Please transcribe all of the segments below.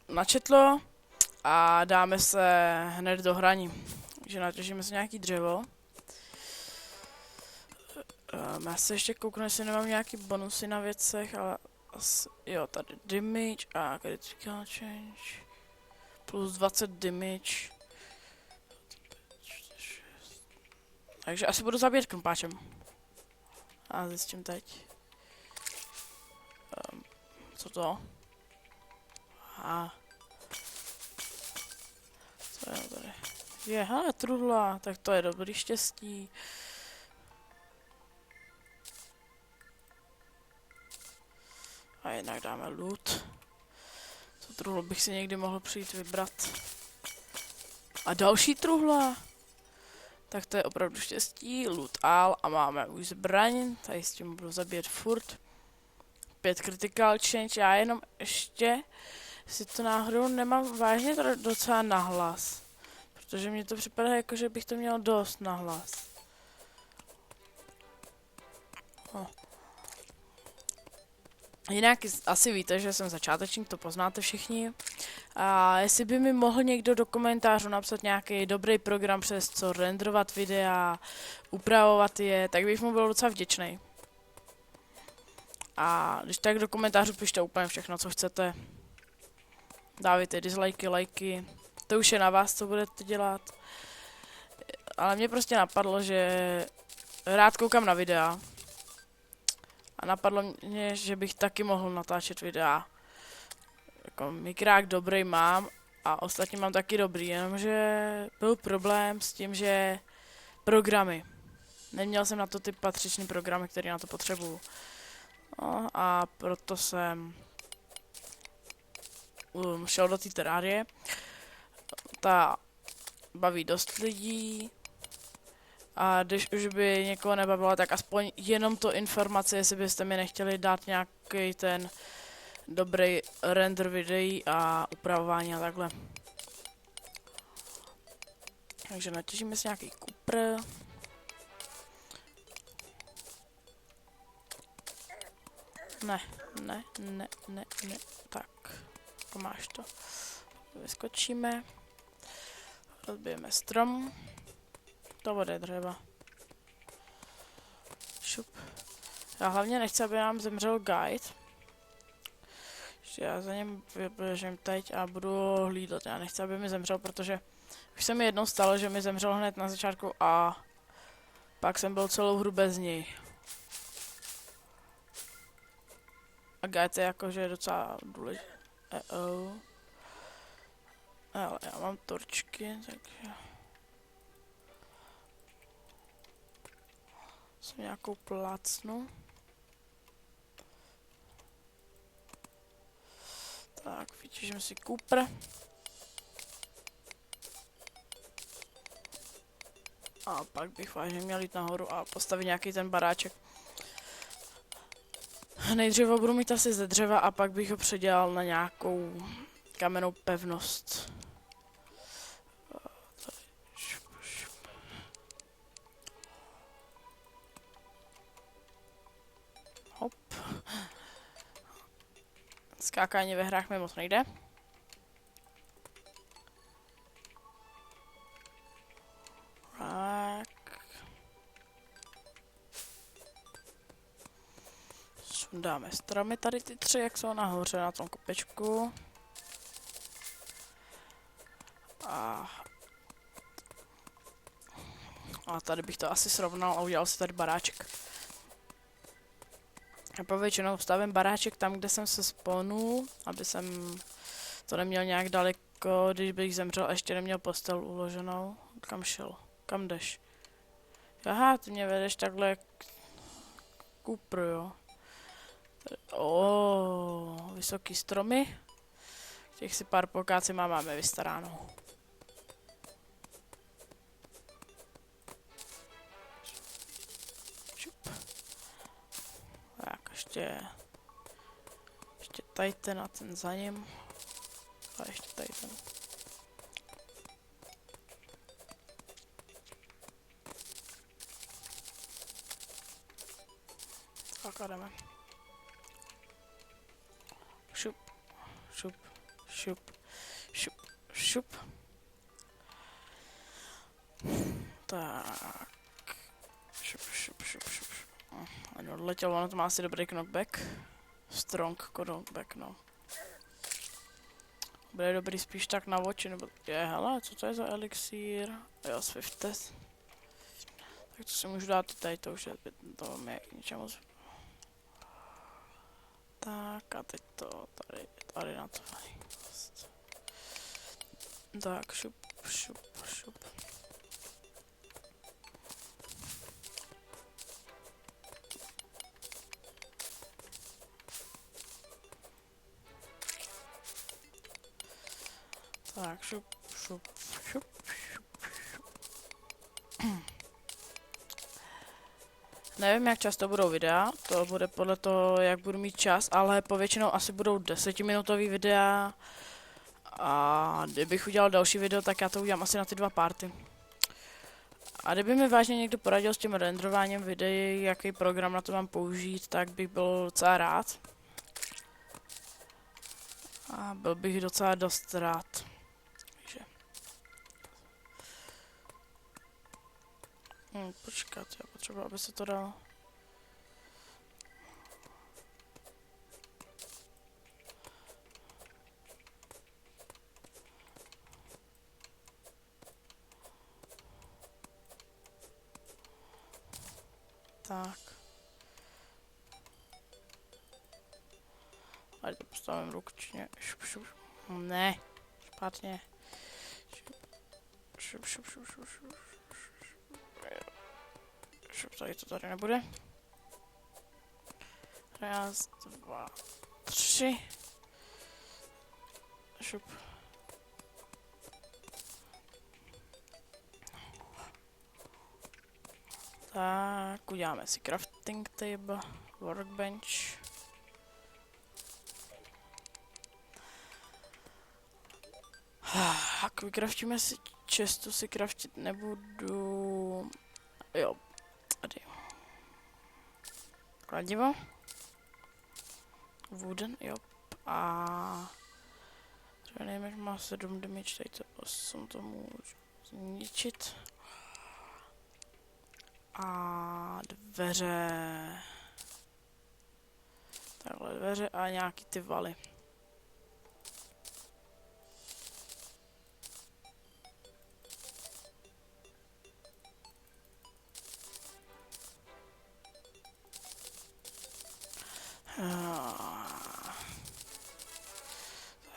načetlo a dáme se hned do hraní. Takže natěžíme si nějaký dřevo. Já se ještě kouknu, jestli nemám nějaký bonusy na věcech, ale asi, jo, tady damage a critical change. Plus 20 damage. Takže asi budu zabíjet krumpáčem. A zjistím teď. Co to? Aha. Co je tady? Je, hele, truhla, tak to je dobrý štěstí. A jinak dáme loot. Tu truhlu bych si někdy mohl přijít vybrat. A další truhla. Tak to je opravdu štěstí. Loot all a máme už zbraň. Tady s tím budu zabíjet furt. 5 critical change. Já jenom ještě si to náhodou nemám vážně docela nahlas. Protože mně to připadá jako, že bych to měl dost nahlas. Jinak asi víte, že jsem začátečník, to poznáte všichni. A jestli by mi mohl někdo do komentářů napsat nějaký dobrý program, přes co renderovat videa, upravovat je, tak bych mu byl docela vděčný. A když tak do komentářů pište úplně všechno, co chcete. Dávejte dislikey, lajky, to už je na vás, co budete dělat. Ale mě prostě napadlo, že rád koukám na videa. A napadlo mě, že bych taky mohl natáčet videa. Jako mikrák dobrý mám a ostatní mám taky dobrý, jenomže byl problém s tím, že programy. Neměl jsem na to ty patřičný programy, které na to potřebuju. No a proto jsem šel do té terárie. Ta baví dost lidí. A když už by někoho nebavilo, tak aspoň jenom to informace, jestli byste mi nechtěli dát nějaký ten dobrý render videí a upravování a takhle. Takže natěžíme si nějaký kupr. Ne. Tak, máš to. Vyskočíme. Rozbijeme strom. To bude dřeva. Šup. Já hlavně nechci, aby nám zemřel guide. Já za něm vyběžím teď a budu hlídat. Já nechci, aby mi zemřel, protože už se mi jednou stalo, že mi zemřel hned na začátku a pak jsem byl celou hru bez něj. A guide je jakože docela důležitý. Ale já mám torčky, takže jsem nějakou plácnu. Tak, vytěžím si kupr. A pak bych vážně měl jít nahoru a postavit nějaký ten baráček. Nejdříve budu mít asi ze dřeva a pak bych ho předělal na nějakou kamennou pevnost. Hop. Skákání ve hrách mi moc nejde. Tak. Sundáme stromy tady ty 3, jak jsou nahoře na tom kopečku. A tady bych to asi srovnal a udělal si tady baráček. Já povětšinou stavím baráček tam, kde jsem se spawnul, aby jsem to neměl nějak daleko, když bych zemřel a ještě neměl postel uloženou. Kam šel? Kam jdeš? Aha, ty mě vedeš takhle k kupru, jo. Vysoký stromy. Těch si pár pokáci máme vystaráno. Tak, ještě tady ten a ten za ním. A ještě tady ten. Tak a jdeme. Šup, šup, šup. Šup, šup. Tak. Šup, šup, šup, šup. Ano, odletěl, ono to má asi dobrý knockback. Strong knockback, no. Bude dobrý spíš tak na oči, nebo... hele, co to je za elixír? Jo, Swifted. Tak to si můžu dát tady, to už je, to mě k ničemu... Tak a teď to tady na to. Tak, šup, šup, šup. Tak, šup, šup, šup, šup, šup. Nevím, jak často budou videa, to bude podle toho, jak budu mít čas, ale povětšinou asi budou 10minutový videa. A kdybych udělal další video, tak já to udělám asi na ty 2 party. A kdyby mi vážně někdo poradil s tím renderováním videí, jaký program na to mám použít, tak bych byl docela rád. A byl bych docela dost rád. Takže. Počkat, já potřebuji, aby se to dalo. Tak. Ať to postavím ručně. Šup, šup. Ne. Špatně. Šup, šup, šup, šup, šup. Šup, tady to tady nebude. 1, 2, 3. Šup. Tak, uděláme si crafting table, workbench. Tak, vykraftíme si čestu, si craftit nebudu. Jo, tady. Kladivo. Wooden, jo. A... Nejméně má 7 damage, tady to 8, to můžu zničit. A dveře. Takhle dveře a nějaký ty valy.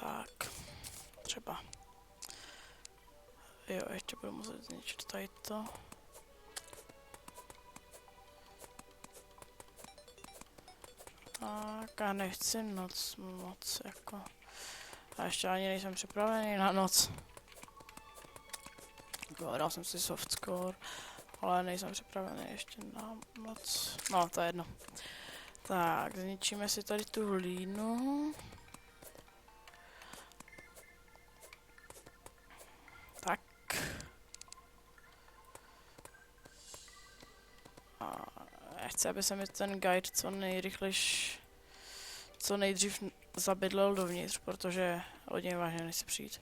Tak. Třeba. Jo, ještě budu muset zničit tady to. Tak a nechci moc jako. A ještě ani nejsem připravený na noc. Dal jsem si softscore, ale nejsem připravený ještě na noc. No, to je jedno. Tak, zničíme si tady tu hlínu. Tak. A já chci, aby se mi ten guide co nejdřív zabydlel dovnitř, protože od něj vážně nechci přijít.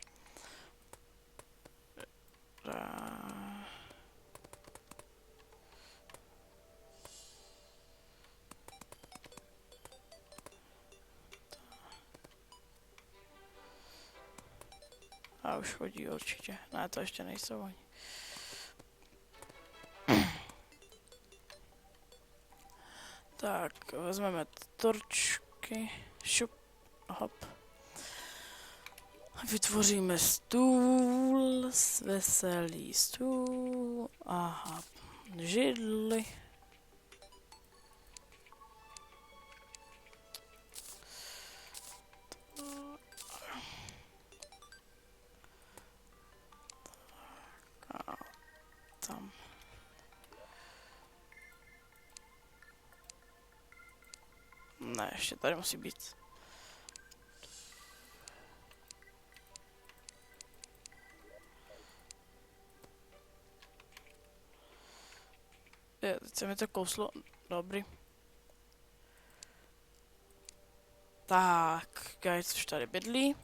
A už chodí určitě. Ne, to ještě nejsou oni. Tak, vezmeme torčky. Šup, hop. Vytvoříme stůl, veselý stůl. Aha, židli. Tam. Ne, ještě tady musí být. Teď se mi to kouslo. Dobrý. Tak, guys už tady bydlí.